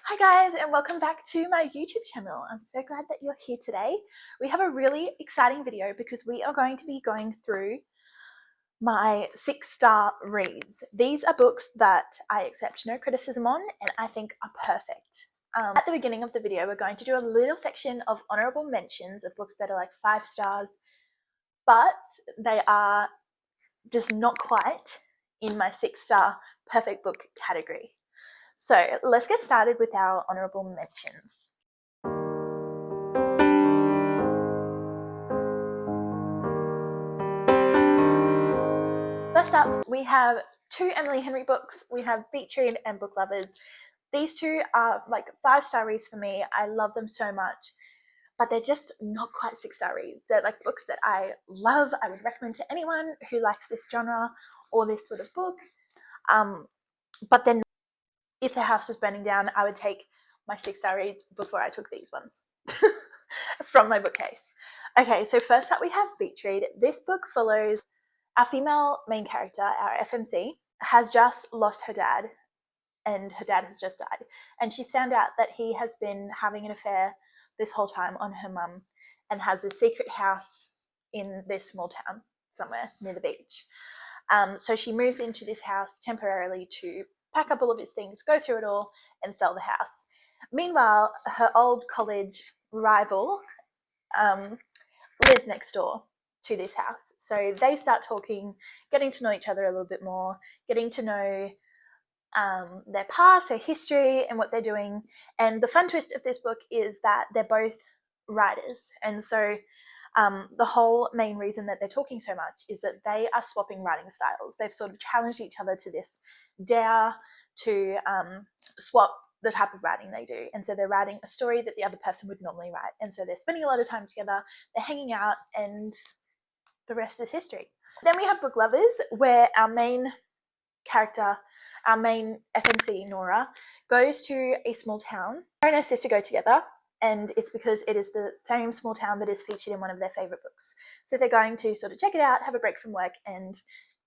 Hi guys, and welcome back to my YouTube channel. I'm so glad that you're here today. We have a really exciting video because we are going to be going through my 6-star reads. These are books that I accept no criticism on and I think are perfect. At the beginning of the video, we're going to do a little section of honorable mentions of books that are like 5 stars, but they are just not quite in my 6-star perfect book category. So let's get started with our honorable mentions. First up, we have 2 Emily Henry books. We have Beach Read and Book Lovers. These 2 are like 5-star reads for me. I love them so much, but they're just not quite 6-star reads. They're like books that I love. I would recommend to anyone who likes this genre or this sort of book. But then if the house was burning down, I would take my 6-star reads before I took these ones from my bookcase. Okay, so first up we have Beach Read. This book follows our female main character, our FMC, has just lost her dad, and her dad has just died. And she's found out that he has been having an affair this whole time on her mum and has a secret house in this small town somewhere near the beach. So she moves into this house temporarily to pack up all of his things, go through it all, and sell the house. Meanwhile, her old college rival lives next door to this house. So they start talking, getting to know each other a little bit more, getting to know their past, their history, and what they're doing. And the fun twist of this book is that they're both writers. And so the whole main reason that they're talking so much is that they are swapping writing styles. They've sort of challenged each other to this dare to swap the type of writing they do. And so they're writing a story that the other person would normally write. And so they're spending a lot of time together, they're hanging out, and the rest is history. Then we have Book Lovers, where our main character, our main FMC, Nora, goes to a small town. Her and her sister go together, and it's because it is the same small town that is featured in one of their favourite books. So they're going to sort of check it out, have a break from work, and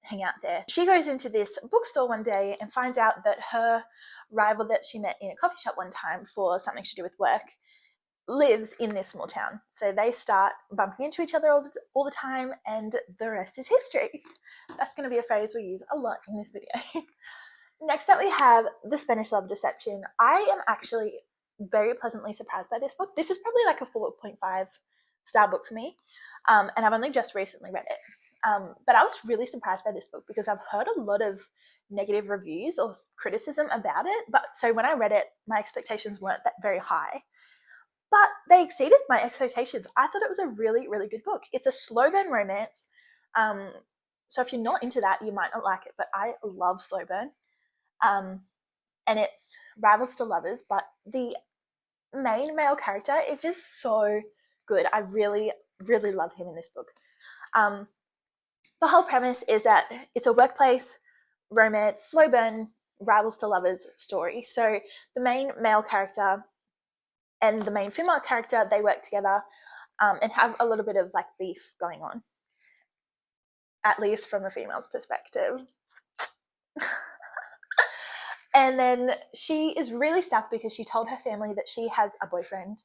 hang out there. She goes into this bookstore one day and finds out that her rival that she met in a coffee shop one time for something to do with work lives in this small town. So they start bumping into each other all the time, and the rest is history. That's going to be a phrase we use a lot in this video. Next up we have The Spanish Love Deception. I am actually very pleasantly surprised by this book. This is probably like a 4.5 star book for me, and I've only just recently read it. But I was really surprised by this book because I've heard a lot of negative reviews or criticism about it. But so when I read it, my expectations weren't that very high, but they exceeded my expectations. I thought it was a really, really good book. It's a slow burn romance. So if you're not into that, you might not like it, but I love slow burn. And it's rivals to lovers, but the main male character is just so good. I really, really love him in this book. The whole premise is that it's a workplace romance, slow burn, rivals to lovers story. So the main male character and the main female character, they work together and have a little bit of like beef going on, at least from the female's perspective. And then she is really stuck because she told her family that she has a boyfriend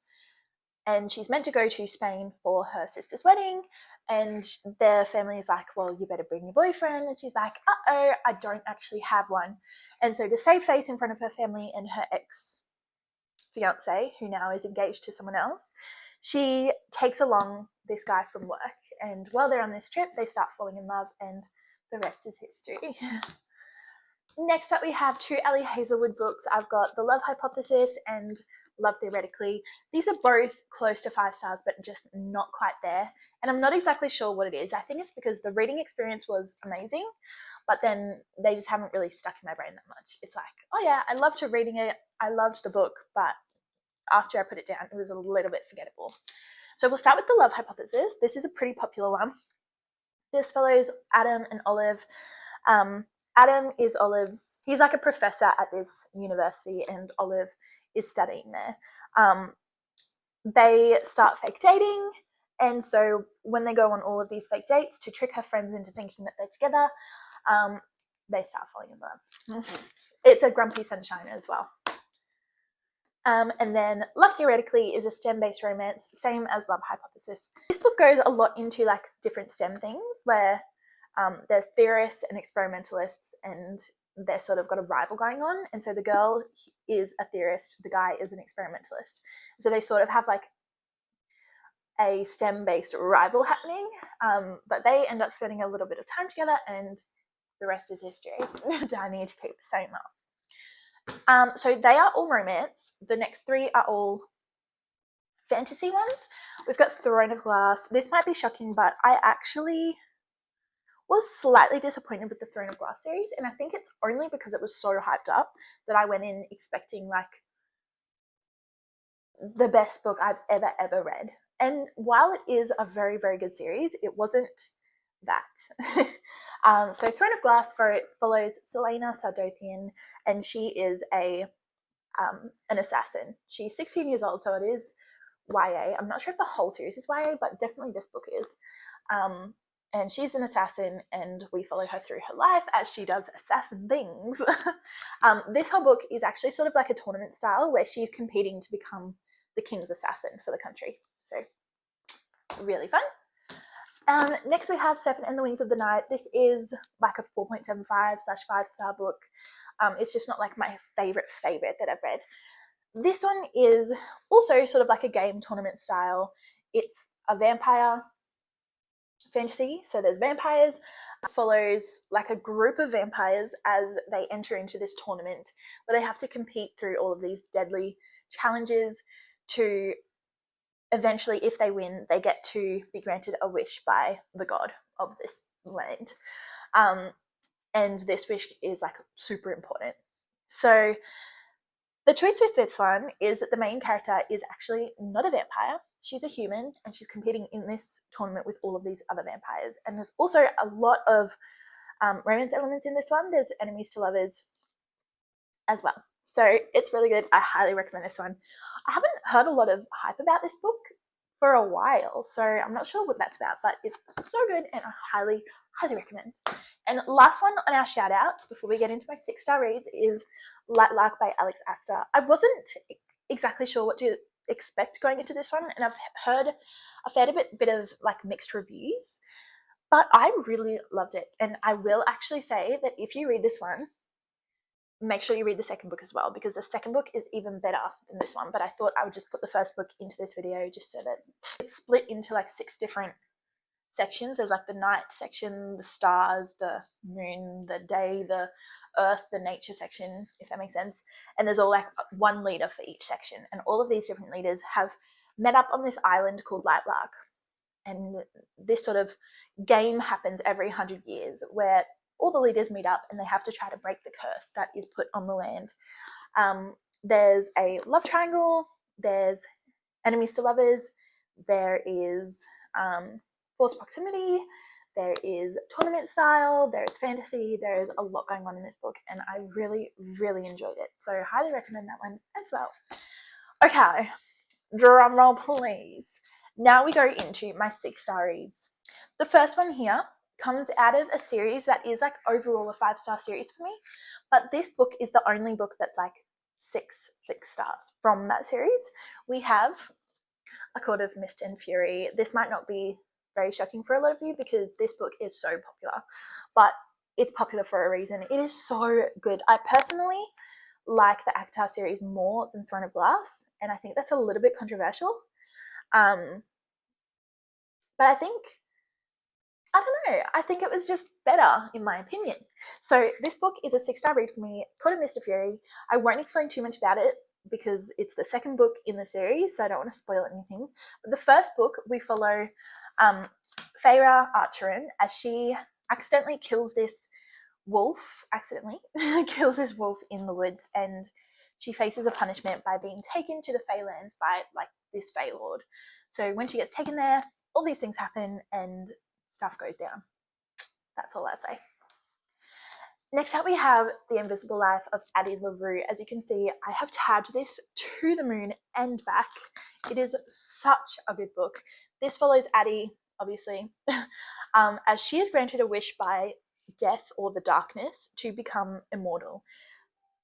and she's meant to go to Spain for her sister's wedding, and their family is like, well, you better bring your boyfriend. And she's like, uh-oh, I don't actually have one. And so to save face in front of her family and her ex-fiance, who now is engaged to someone else, she takes along this guy from work. And while they're on this trip, they start falling in love, and the rest is history. Next up, we have 2 Ali Hazelwood books. I've got The Love Hypothesis and Love Theoretically. These are both close to 5 stars, but just not quite there. And I'm not exactly sure what it is. I think it's because the reading experience was amazing, but then they just haven't really stuck in my brain that much. It's like, oh yeah, I loved reading it. I loved the book, but after I put it down, it was a little bit forgettable. So we'll start with The Love Hypothesis. This is a pretty popular one. This follows Adam and Olive. Adam is Olive's, he's like a professor at this university, and Olive is studying there. They start fake dating, and so when they go on all of these fake dates to trick her friends into thinking that they're together, they start falling in love. It's a Grumpy Sunshine as well. And then Love Theoretically is a STEM-based romance, same as Love Hypothesis. This book goes a lot into like different STEM things where there's theorists and experimentalists, and they're sort of got a rival going on. And so the girl is a theorist, the guy is an experimentalist. So they sort of have like a STEM-based rival happening, but they end up spending a little bit of time together, and the rest is history. I need to keep saying that. So they are all romance. The next three are all fantasy ones. We've got Throne of Glass. This might be shocking, but I actually was slightly disappointed with the Throne of Glass series, and I think it's only because it was so hyped up that I went in expecting like the best book I've ever read. And while it is a very, very good series, it wasn't that. So Throne of Glass follows Selena Sardothian, and she is an assassin. She's 16 years old, so it is YA. I'm not sure if the whole series is YA, but definitely this book is. And she's an assassin, and we follow her through her life as she does assassin things. This whole book is actually sort of like a tournament style where she's competing to become the king's assassin for the country. So really fun. Next we have Serpent and the Wings of the Night. This is like a 4.75/5-star book. It's just not like my favorite that I've read. This one is also sort of like a game tournament style. It's a vampire fantasy, so there's vampires. It follows like a group of vampires as they enter into this tournament where they have to compete through all of these deadly challenges to eventually, if they win, they get to be granted a wish by the god of this land. And this wish is like super important. So the twist with this one is that the main character is actually not a vampire. She's a human, and she's competing in this tournament with all of these other vampires. And there's also a lot of romance elements in this one. There's enemies to lovers as well. So it's really good. I highly recommend this one. I haven't heard a lot of hype about this book for a while, so I'm not sure what that's about, but it's so good and I highly recommend. And last one on our shout outs before we get into my 6-star reads is Light Lark by Alex Aster. I wasn't exactly sure what to expect going into this one, and I've heard a fair bit of like mixed reviews, but I really loved it. And I will actually say that if you read this one, make sure you read the second book as well, because the second book is even better than this one. But I thought I would just put the first book into this video just so that it's split into like 6 different sections. There's like the night section, the stars, the moon, the day, the earth, the nature section, if that makes sense. And there's all like one leader for each section, and all of these different leaders have met up on this island called Light Lark. And this sort of game happens every 100 years where all the leaders meet up and they have to try to break the curse that is put on the land. There's a love triangle, there's enemies to lovers, there is forced proximity, there is tournament style, there's fantasy, there's a lot going on in this book, and I really enjoyed it. So highly recommend that one as well. Okay, drum roll please. Now we go into my 6-star reads. The first one here comes out of a series that is like overall a 5-star series for me, but this book is the only book that's like six stars from that series. We have A Court of Mist and Fury. This might not be very shocking for a lot of you because this book is so popular, but it's popular for a reason. It is so good. I personally like the ACOTAR series more than Throne of Glass, and I think that's a little bit controversial. But I think it was just better in my opinion. So this book is a 6-star read for me. Court of Mist and Fury. I won't explain too much about it because it's the second book in the series, so I don't want to spoil anything. But the first book, we follow Feyre Archeron as she accidentally kills this wolf in the woods, and she faces a punishment by being taken to the Feylands by like this Fey Lord. So when she gets taken there, all these things happen and stuff goes down. That's all I say. Next up we have The Invisible Life of Addie LaRue. As you can see, I have tabbed this to the moon and back. It is such a good book. This follows Addie, obviously, as she is granted a wish by death or the darkness to become immortal.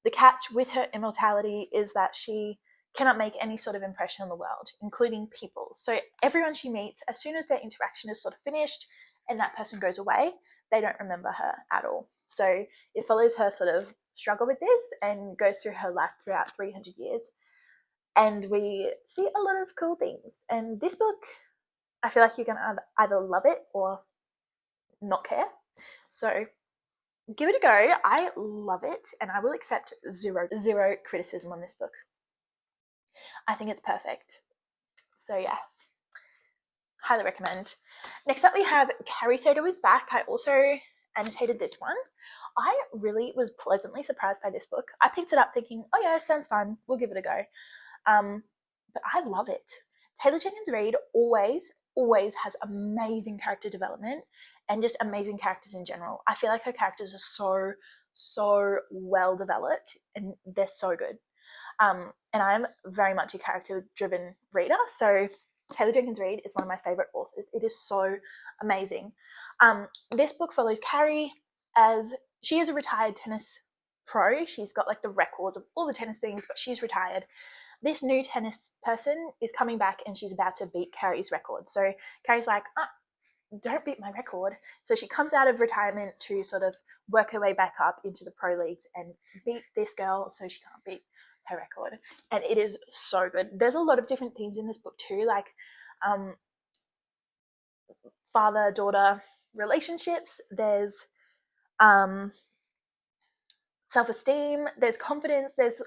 The catch with her immortality is that she cannot make any sort of impression on the world, including people. So everyone she meets, as soon as their interaction is sort of finished and that person goes away, they don't remember her at all. So it follows her sort of struggle with this and goes through her life throughout 300 years. And we see a lot of cool things. And this book, I feel like you're going to either love it or not care. So give it a go. I love it, and I will accept zero criticism on this book. I think it's perfect. So yeah, highly recommend. Next up we have Carrie Soto is Back. I also annotated this one. I really was pleasantly surprised by this book. I picked it up thinking, oh yeah, sounds fun, we'll give it a go. But I love it. Taylor Jenkins Reid always has amazing character development and just amazing characters in general. I feel like her characters are so well developed and they're so good. And I'm very much a character-driven reader, so Taylor Jenkins Reid is one of my favourite authors. It is so amazing. This book follows Carrie as she is a retired tennis pro. She's got like the records of all the tennis things, but she's retired. This new tennis person is coming back and she's about to beat Carrie's record. So Carrie's like, don't beat my record. So she comes out of retirement to sort of work her way back up into the pro leagues and beat this girl so she can't beat her record. And it is so good. There's a lot of different themes in this book too, like father-daughter relationships. There's self-esteem, there's confidence, there's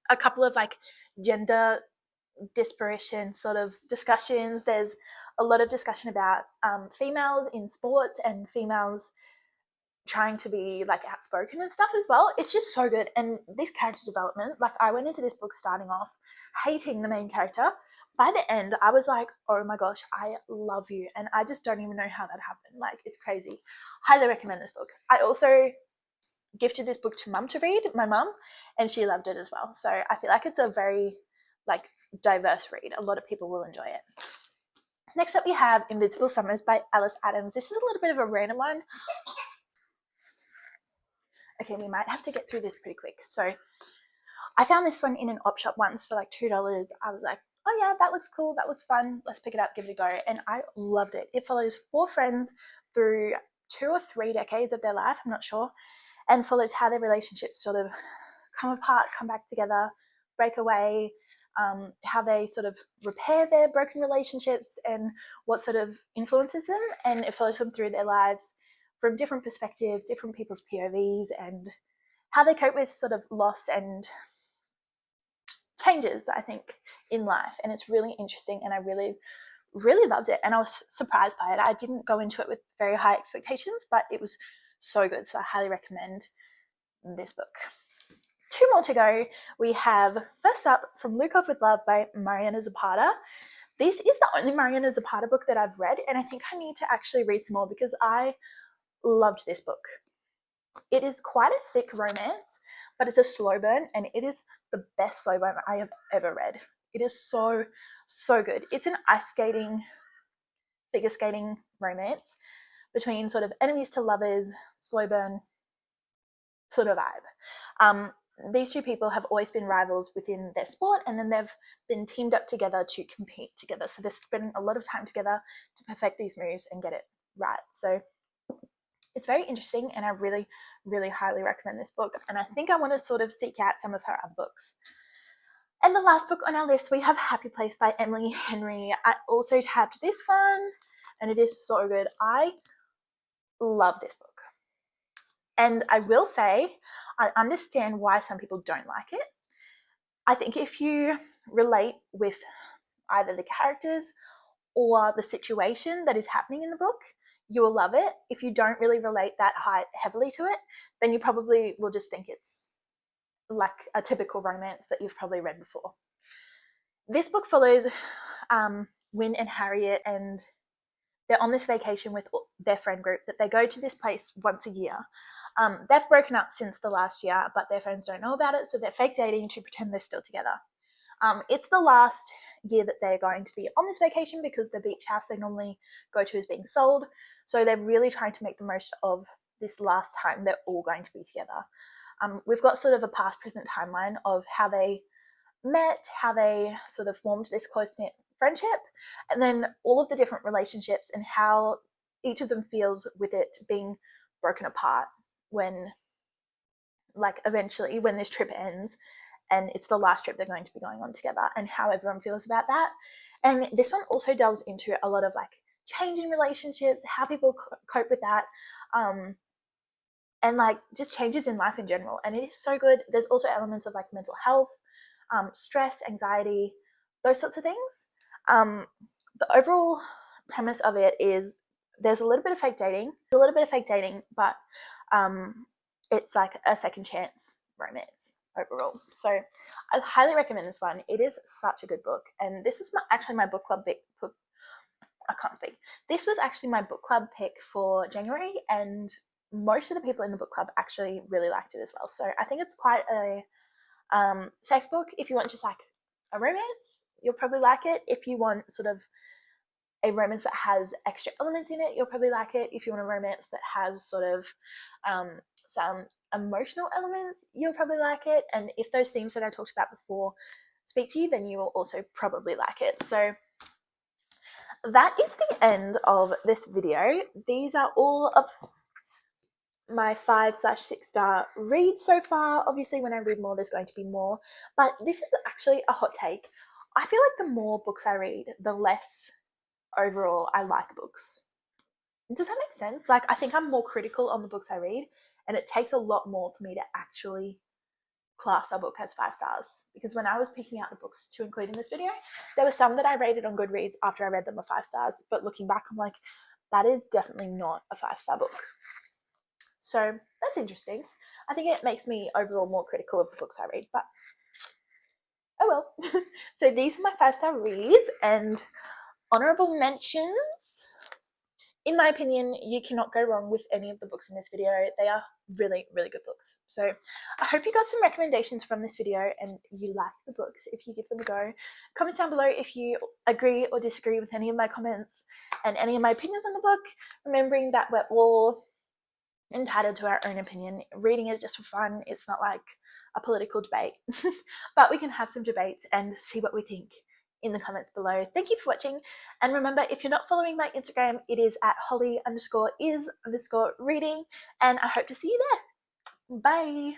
a couple of like gender disparity sort of discussions. There's a lot of discussion about females in sports and females trying to be like outspoken and stuff as well. It's just so good. And this character development, like I went into this book starting off hating the main character. By the end, I was like, oh my gosh, I love you. And I just don't even know how that happened. Like, it's crazy. Highly recommend this book. I also gifted this book to mum to read, my mum, and she loved it as well. So I feel like it's a very like diverse read. A lot of people will enjoy it. Next up we have Invisible Summers by Alice Adams. This is a little bit of a random one. Okay, we might have to get through this pretty quick. So I found this one in an op shop once for like $2. I was like, oh yeah, that looks cool, that looks fun, let's pick it up, give it a go. And I loved it. It follows 4 friends through 2 or 3 decades of their life, I'm not sure, and follows how their relationships sort of come apart, come back together, break away, how they sort of repair their broken relationships and what sort of influences them. And it follows them through their lives from different perspectives, different people's POVs, and how they cope with sort of loss and changes, I think, in life. And it's really interesting, and I really loved it, and I was surprised by it. I didn't go into it with very high expectations, but it was so good, so I highly recommend this book. 2 more to go. We have first up From Luke Off with Love by Mariana Zapata. This is the only Mariana Zapata book that I've read, and I think I need to actually read some more because I loved this book. It is quite a thick romance, but it's a slow burn, and it is the best slow burn I have ever read. It is so good. It's an ice skating, figure skating romance between sort of enemies to lovers, slow burn sort of vibe. These 2 people have always been rivals within their sport, and then they've been teamed up together to compete together. So they're spending a lot of time together to perfect these moves and get it right. So it's very interesting, and I really highly recommend this book. And I think I want to sort of seek out some of her other books. And the last book on our list, we have Happy Place by Emily Henry. I also tabbed this one, and it is so good. I love this book. And I will say, I understand why some people don't like it. I think if you relate with either the characters or the situation that is happening in the book, you will love it. If you don't really relate that heavily to it, then you probably will just think it's like a typical romance that you've probably read before. This book follows Wynne and Harriet, and they're on this vacation with their friend group that they go to this place once a year. They've broken up since the last year, but their friends don't know about it, so they're fake dating to pretend they're still together. It's the last year that they're going to be on this vacation because the beach house they normally go to is being sold, so they're really trying to make the most of this last time they're all going to be together. We've got sort of a past present timeline of how they met, how they sort of formed this close-knit friendship, and then all of the different relationships and how each of them feels with it being broken apart when, like, eventually when this trip ends and it's the last trip they're going to be going on together, and how everyone feels about that. And this one also delves into a lot of like change in relationships, how people cope with that, and like just changes in life in general. And it is so good. There's also elements of like mental health, stress, anxiety, those sorts of things. The overall premise of it is there's a little bit of fake dating, but it's like a second chance romance overall. So I highly recommend this one. It is such a good book, and this was actually my book club pick. I can't speak. This was actually my book club pick for January, and most of the people in the book club actually really liked it as well. So I think it's quite a safe book. If you want just like a romance, you'll probably like it. If you want sort of a romance that has extra elements in it, you'll probably like it. If you want a romance that has sort of some emotional elements, you'll probably like it. And if those themes that I talked about before speak to you, then you will also probably like it. So that is the end of this video. These are all of my 5/6 star reads so far. Obviously, when I read more, there's going to be more, but this is actually a hot take. I feel like the more books I read, the less overall I like books. Does that make sense? Like, I think I'm more critical on the books I read, and it takes a lot more for me to actually class a book as 5 stars. Because when I was picking out the books to include in this video, there were some that I rated on Goodreads after I read them were 5 stars, but looking back, I'm like, that is definitely not a 5 star book. So that's interesting. I think it makes me overall more critical of the books I read, but oh well. So these are my 5 star reads and honorable mentions. In my opinion, you cannot go wrong with any of the books in this video. They are really, really good books. So I hope you got some recommendations from this video and you like the books if you give them a go. Comment down below if you agree or disagree with any of my comments and any of my opinions on the book, remembering that we're all entitled to our own opinion. Reading is just for fun. It's not like a political debate. But we can have some debates and see what we think in the comments below. Thank you for watching, and remember, if you're not following my Instagram, it is at holly_is_reading, and I hope to see you there. Bye.